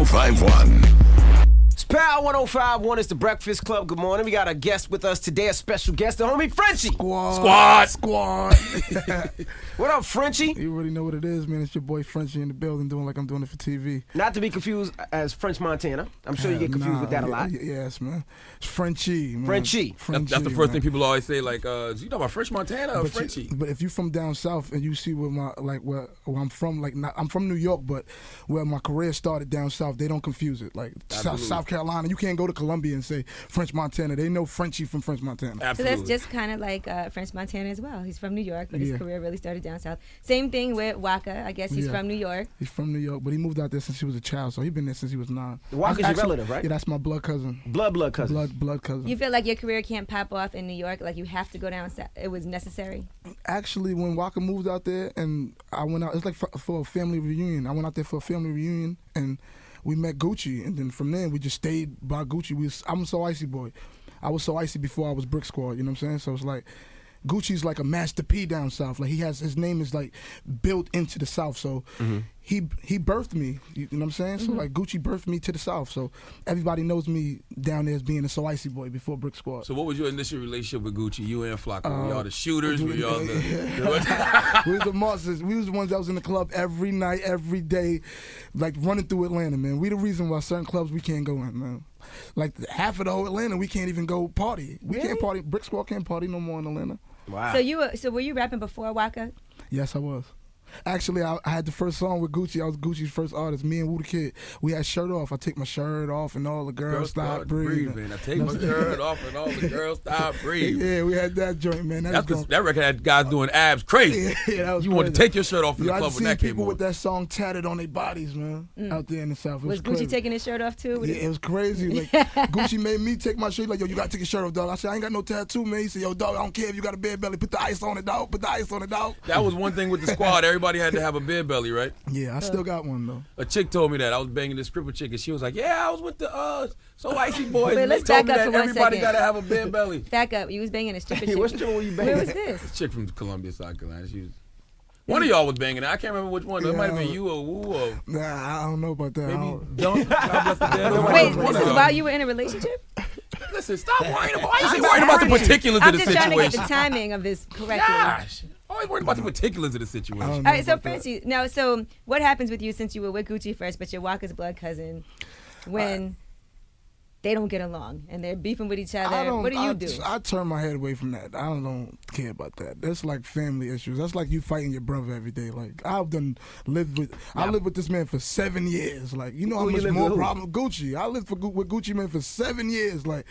1051. It's Power 1051. It's the Breakfast Club. Good morning. We got a guest with us today, a special guest, the homie Frenchie. Squad. What up, Frenchie? You already know what it is, man. It's your boy Frenchie in the building doing like I'm doing it for TV. Not to be confused as French Montana. I'm sure you get confused with that a lot. Yes, man. It's Frenchie, man. Frenchie. That's the first thing people always say, like, you know about French Montana or Frenchie? But if you from down south and you see where where I'm from, I'm from New York, but where my career started down south, they don't confuse it. Like South Carolina, you can't go to Columbia and say French Montana. They know Frenchie from French Montana. Absolutely. So that's just kind of like French Montana as well. He's from New York, but his career really started down south. Same thing with Waka. I guess he's from New York. He's from New York, but he moved out there since he was a child, so he's been there since he was 9. Waka's your relative, right? Yeah, that's my blood cousin. Blood cousin. Blood cousin. You feel like your career can't pop off in New York? Like you have to go down south? It was necessary? Actually, when Waka moved out there and I went out, it's like for a family reunion. I went out there for a family reunion and we met Gucci, and then from there we just stayed by Gucci. I'm so icy boy. I was so icy before I was Brick Squad, you know what I'm saying? So it's like Gucci's like a Master P down south. Like his name is like built into the South. So he birthed me. You know what I'm saying? So like Gucci birthed me to the South. So everybody knows me down there as being a So Icy boy before Brick Squad. So what was your initial relationship with Gucci? You and Flocko? Were y'all the shooters? Were y'all the... We was the monsters. We was the ones that was in the club every night, every day, like running through Atlanta, man. We the reason why certain clubs we can't go in, man. Like half of the whole Atlanta, we can't even go party. We can't party. Brick Squad can't party no more in Atlanta. Wow. So were you rapping before Waka? Yes, I was. Actually, I had the first song with Gucci. I was Gucci's first artist. Me and Woo the Kid. We had shirt off. I take my shirt off and all the girls stop breathing. I take my shirt off and all the girls stop breathing. Yeah, we had that joint, man. That record had guys doing abs crazy. Yeah, that was you crazy. wanted to take your shirt off in the I club seen when that came people on. with that song tatted on their bodies, man, out there in the South. Was Gucci taking his shirt off too? Yeah, it was crazy. Like Gucci made me take my shirt. Like, yo, you gotta take your shirt off, dog. I said, I ain't got no tattoo, man. He said, yo, dog, I don't care if you got a bed belly. Put the ice on it, dog. Put the ice on it, dog. That was one thing with the squad. Everybody had to have a bed belly, right? Yeah, I still got one though. A chick told me that. I was banging this cripple chick, and she was like, "Yeah, I was with the So Icy boys." Wait, and let's they told back me up that for 1 everybody second. gotta have a bed belly. Back up. You was banging a stripper chick. What stripper were you banging? Where was this? A chick from Columbia, South Carolina. She was. One of y'all was banging it. I can't remember which one. It might have been you or Woo or Nah, I don't know about that. maybe Don't. God bless the dead. Wait, this is while you were in a relationship? Listen, stop worrying about. Why you worrying about the particulars of I'm the just trying to get the situation? timing of this correctly. Gosh, always worried about the particulars of the situation. All right, so Frenchie, now, so what happens with you since you were with Gucci first, but you're Waka's blood cousin, when they don't get along and they're beefing with each other? What do you do? I turn my head away from that. I don't care about that. That's like family issues. That's like you fighting your brother every day. Like I lived with this man for 7 years. Like you know how much more problem with Gucci. I lived with Gucci man for 7 years. Like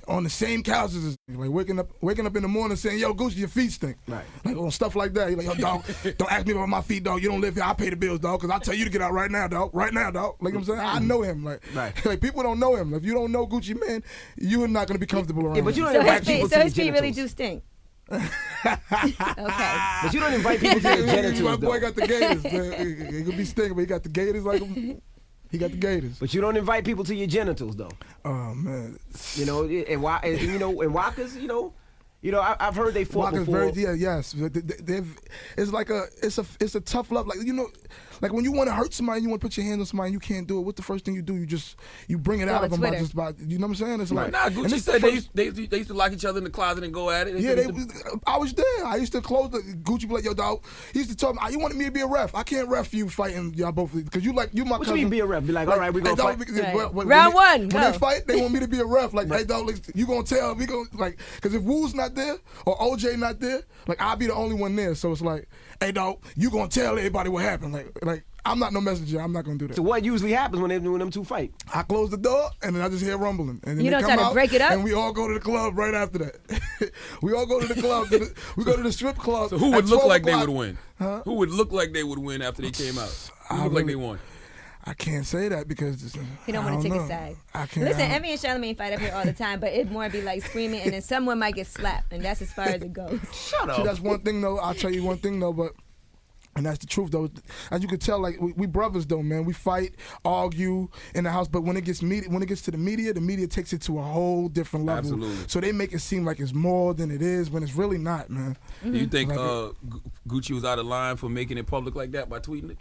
on the same couches, as, like waking up in the morning saying, "Yo, Gucci, your feet stink." Right. Like on stuff like that. You're like, "Yo, dog, don't ask me about my feet, dog. You don't live here. I pay the bills, dog. Cause I tell you to get out right now, dog. Right now, dog." Like I'm saying, I know him. Like, like people don't know him. If you don't know Gucci man, you're not gonna be comfortable around. Yeah, but you him. don't invite people to your his feet really genitals. do stink. Okay. But you don't invite people to your genitals, My boy though. got the gators. He could be stinking, but he got the gators like him. He got the gators. But you don't invite people to your genitals, though. Oh man. You know, and Waka's, I've heard they fought Waka's before. yes. It's like it's a tough love. Like like when you want to hurt somebody, you want to put your hands on somebody, and you can't do it. What's the first thing you do? You bring it out of them by just by. You know what I'm saying? It's like Nah, Gucci said they used to lock each other in the closet and go at it. I was there. I used to close the Gucci. Be like, "Yo, dog." He used to tell me, "You wanted me to be a ref. I can't ref you fighting y'all both because you my What cousin." What you mean be a ref? Be like, all right, we gonna fight. Round one, When go. they fight, they want me to be a ref. Like, hey, dog, you gonna tell? We gonna like, because if Woo's not there or OJ not there, like I'll be the only one there. So it's like, hey, dog, you gonna tell everybody what happened? Like I'm not no messenger. I'm not gonna do that. So what usually happens when them two fight? I close the door and then I just hear rumbling. And then You they don't come try to out, break it up? and we all go to the club right after that. We all go to the club. We go to the strip club. So who would at look 12 like they o'clock. would win? Huh? Who would look like they would win after they came out? Who looked like they won? I can't say that because He don't want to take a side. I can't. Listen, Emmy and Charlamagne fight up here all the time, but it more be like screaming, and then someone might get slapped, and that's as far as it goes. Shut up. See, that's one thing though. I'll tell you one thing though, but. And that's the truth, though. As you can tell, like we brothers, though, man. We fight, argue in the house, but when it gets to the media takes it to a whole different level. Absolutely. So they make it seem like it's more than it is, when it's really not, man. Do you think Gucci was out of line for making it public like that by tweeting it?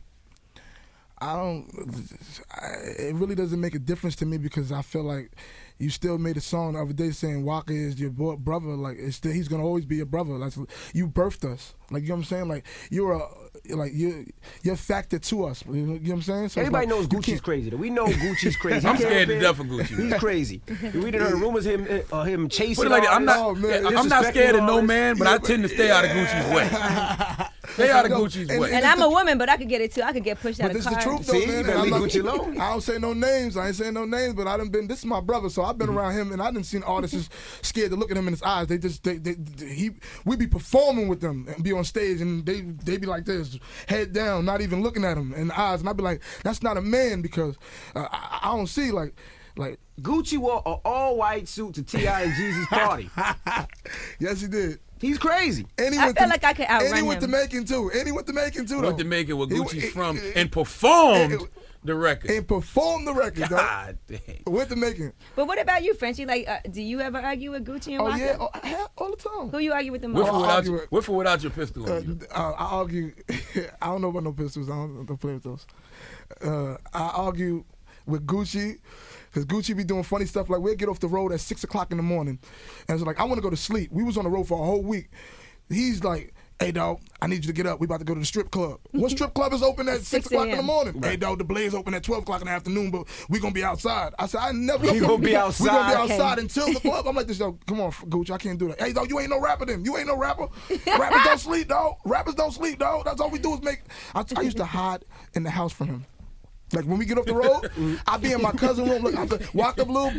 It really doesn't make a difference to me because I feel like you still made a song the other day saying Walker is your brother. Like he's gonna always be your brother. Like you birthed us. Like you know what I'm saying. Like you're a factor to us. You know what I'm saying. So everybody like, knows Gucci's crazy. Though. We know Gucci's crazy. I'm scared to death of Gucci. He's crazy. We didn't heard rumors of him chasing. Put it like that, I'm not scared of no man, but I tend to stay out of Gucci's way. Stay out of Gucci's way. And I'm a woman, but I could get it too. I could get pushed out of cars. But cars. this the truth, though, See, man. you better leave Gucci alone. I don't say no names. I ain't saying no names, but I done been. This is my brother, so I've been around him, and I done seen artists scared to look at him in his eyes. We be performing with them and be on stage, and they be like this, head down, not even looking at him in the eyes, and I be like, that's not a man because I don't see like. Gucci wore an all-white suit to T.I. and Jeezy's party. Yes, he did. He's crazy. I feel like I could outrun him. And he went to Macon too. Went to Macon where Gucci's from and performed the record. And performed the record, God damn. Went to Macon. But what about you, Frenchie? Like, do you ever argue with Gucci and Walker? Yeah, all the time. Who you argue with the most? With or without your pistol on you? I argue. I don't know about no pistols. I don't play with those. I argue with Gucci. Because Gucci be doing funny stuff like we'll get off the road at 6 o'clock in the morning. And it's like, I want to go to sleep. We was on the road for a whole week. He's like, hey, dog, I need you to get up. We about to go to the strip club. What strip club is open at 6 o'clock in the morning? Right. Hey, dog, the Blaze open at 12 o'clock in the afternoon, but we going to be outside. I said, I never. We going to be outside. We going to be outside until the club. I'm like, this, dog, come on, Gucci, I can't do that. Hey, dog, you ain't no rapper then. You ain't no rapper. Rappers don't sleep, dog. Rappers don't sleep, dog. That's all we do is make. I used to hide in the house from him. Like when we get off the road, I be in my cousin room. Look, walk up little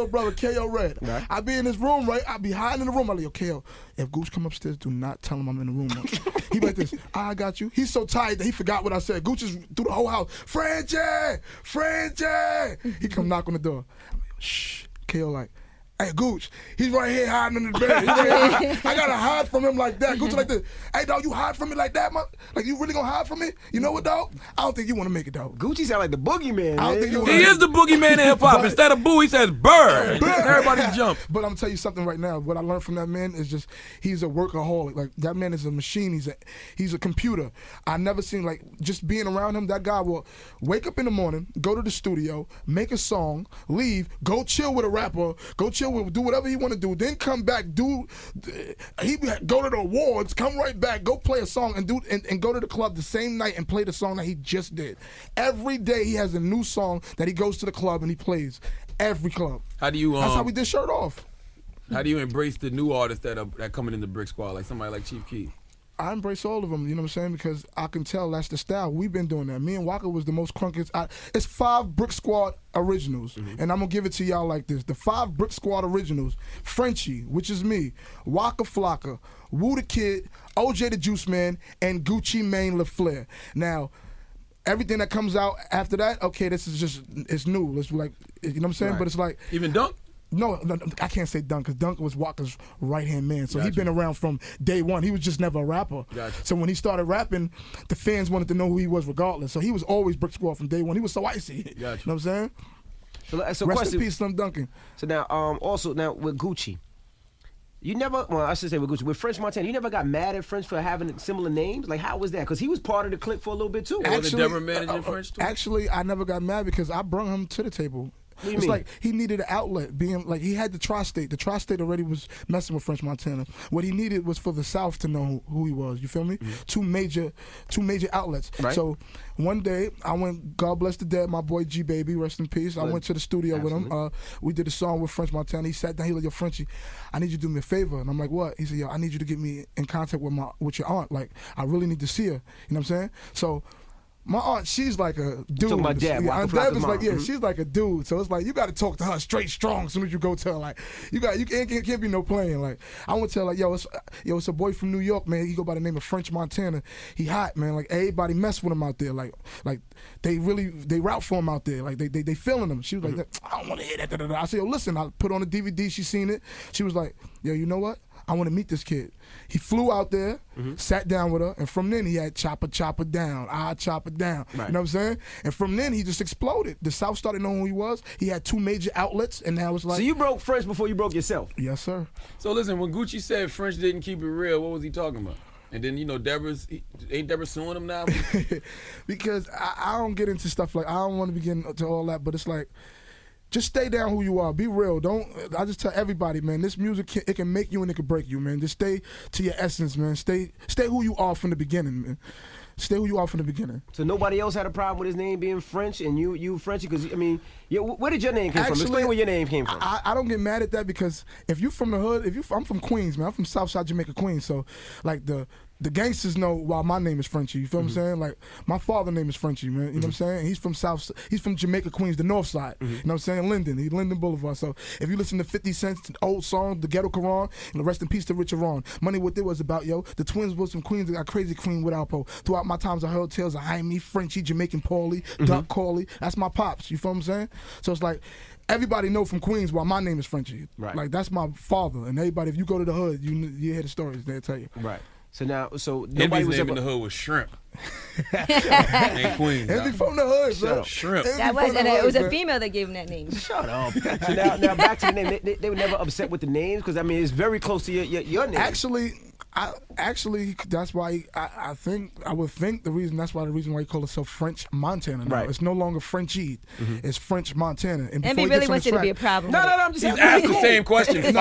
brother, KO Red. Right. I be in his room, right? I be hiding in the room. I like, yo, KO, if Goose come upstairs, do not tell him I'm in the room. He be like this, I got you. He's so tired that he forgot what I said. Gooch is through the whole house. Frenchie! He come knock on the door. I'm like, shh. KO like, hey, Gooch, he's right here hiding in the bed. I gotta hide from him like that. Gooch like this. Hey, dog, you hide from me like that, man? Like, you really gonna hide from me? You know what, dog? I don't think you wanna make it, dog. Gucci sound like the boogeyman. I don't think He is the boogeyman in hip hop. Instead of boo, he says bird. Everybody jump. But I'm gonna tell you something right now. What I learned from that man is just he's a workaholic. Like that man is a machine. He's a computer. I never seen like just being around him. That guy will wake up in the morning, go to the studio, make a song, leave, go chill with a rapper, do whatever he want to do, then come back, go to the awards, come right back, go play a song and go to the club the same night and play the song that he just did. Every day he has a new song that he goes to the club and he plays. Every club. How do you? That's how we did Shirt Off. How do you embrace the new artists that coming in the Brick Squad, like somebody like Chief Keef? I embrace all of them, you know what I'm saying? Because I can tell that's the style. We've been doing that. Me and Walker was the most crunkest. It's 5 Brick Squad originals, and I'm going to give it to y'all like this. The 5 Brick Squad originals, Frenchie, which is me, Waka Flocka, Woo the Kid, OJ the Juice Man, and Gucci Mane LaFleur. Now, everything that comes out after that, okay, this is just, it's new. It's like, you know what I'm saying? Right. But it's like. Even Dunk? No, I can't say Dunk because Dunk was Walker's right-hand man. So he'd been around from day one. He was just never a rapper. So when he started rapping, the fans wanted to know who he was regardless. So he was always Brick Squad from day one. He was so icy. You know what I'm saying? So Rest question, in peace, Slim Duncan. So now, also now with Gucci, you never, well, I should say with Gucci, with French Montana, you never got mad at French for having similar names? Like, how was that? Because he was part of the clique for a little bit too. Was the Deborah managing French too? Actually, I never got mad because I brought him to the table. It's like he needed an outlet, being like he had the tri-state. The tri-state already was messing with French Montana. What he needed was for the South to know who he was. You feel me? Two major outlets. Right. So one day I went, God bless the dead, my boy G Baby, rest in peace. I went to the studio with him. We did a song with French Montana. He sat down. He was like, yo, Frenchie, I need you to do me a favor. And I'm like, what? He said, yo, I need you to get me in contact with your aunt. Like, I really need to see her. You know what I'm saying? So. My aunt, she's like a dude. Talking about Deb. Aunt Deb is like, she's like a dude. So it's like you got to talk to her straight, strong. As soon as you go to her, like you can't be no playing. Like I want to tell her, like, it's a boy from New York, man. He go by the name of French Montana. He hot, man. Like everybody mess with him out there. Like they route for him out there. Like they feeling him. She was like, I don't want to hear that. I said, yo, listen. I put on the DVD. She seen it. She was like, yo, you know what? I want to meet this kid. He flew out there, sat down with her, and from then he had chopper down, chopper down. Right. You know what I'm saying? And from then he just exploded. The South started knowing who he was. He had 2 major outlets, and now it's like. So you broke French before you broke yourself? Yes, sir. So listen, when Gucci said French didn't keep it real, what was he talking about? And then ain't Deborah suing him now? Because I don't get into stuff like I don't want to be getting into all that, but it's like just stay down who you are. Be real. I just tell everybody, man, this music it can make you and it can break you, man. Just stay to your essence, man. Stay who you are from the beginning, man. Stay who you are from the beginning. So nobody else had a problem with his name being French and you Frenchie? Because, I mean, where did your name come from? Explain where your name came from. I don't get mad at that because if you're from the hood, I'm from Queens, man. I'm from Southside Jamaica, Queens. So, like, the gangsters know why my name is Frenchie. You feel what I'm saying? Like, my father's name is Frenchie, man. You know what I'm saying? He's from Jamaica, Queens, the north side. You know what I'm saying? Linden Boulevard. So if you listen to 50 Cent's old song, The Ghetto Quran, and rest in peace to Richard Ron. Money what it was about, yo. The twins was from Queens. They got crazy queen with Alpo. Throughout my times, I heard tales of Jaime, Frenchie, Jamaican Paulie, Doc Corley. That's my pops. You feel what I'm saying? So it's like, everybody know from Queens why my name is Frenchie. Right. Like, that's my father. And everybody, if you go to the hood, you hear the stories, they'll tell you. Right. So nobody Envy's was name ever in the hood was Shrimp. Ain't Queens. Envy from the hood, bro. Shrimp. That was, and it was a female that gave him that name. Shut up. So now back to the name. They were never upset with the names because I mean it's very close to your name. Actually, that's why I would think the reason why he called himself French Montana now. Right. It's no longer Frenchie. It's French Montana. And Envy really wants you to be a problem. No, I'm just He's asked the same question 5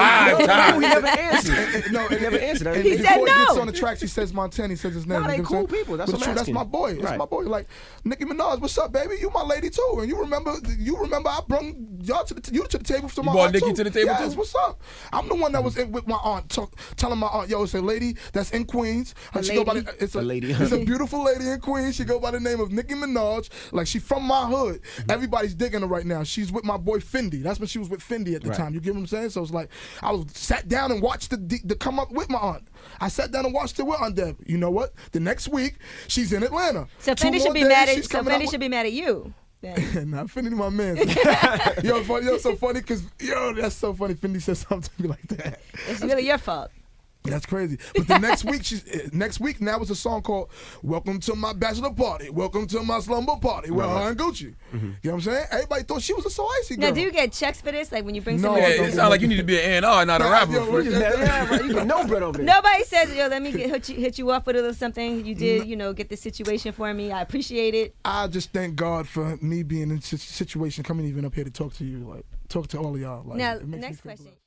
times. He never answered. He never answered. He said Before no. he gets on the tracks, he says Montana. He says his name. No, they You know what cool I'm saying? people. That's But what I'm that's asking. my boy. That's Right. my boy. Like Nicki Minaj, what's up, baby? You my lady too. And you remember I brought y'all to the table for my brought aunt Nicki too. to the table yes, too? what's up? I'm the one that was in with my aunt, telling my aunt, yo, it's a lady that's in Queens. She go by it's A lady. It's a beautiful lady in Queens. She go by the name of Nicki Minaj. Like, she from my hood. Everybody's digging her right now. She's with my boy Fendi. That's when she was with Fendi at the time. You get what I'm saying? So it's like I sat down and watched the come up with my aunt. I sat down and watched it with Aunt Deb. You know what? The next week she's in Atlanta. So 2 Fendi should more be days, mad at. she's So coming out Fendi should be mad at you. then. Nah, Fendi my man. Yo, so funny because that's so funny. Fendi said something to me like that. It's really your fault. That's crazy. But the next week now it's a song called "Welcome to My Bachelor Party." Welcome to my slumber party with her and Gucci. You know what I'm saying? Everybody thought she was a so icy girl. Now, do you get checks for this? Like when you bring No, somebody? Yeah, it sounds like you need to be an A&R, not a rapper. You get no bread over there. Nobody says, yo, let me hit you up with a little something. You did, get the situation for me. I appreciate it. I just thank God for me being in a situation, coming even up here to talk to you, like talk to all of y'all. Like, Now, it makes me next feel question. blessed.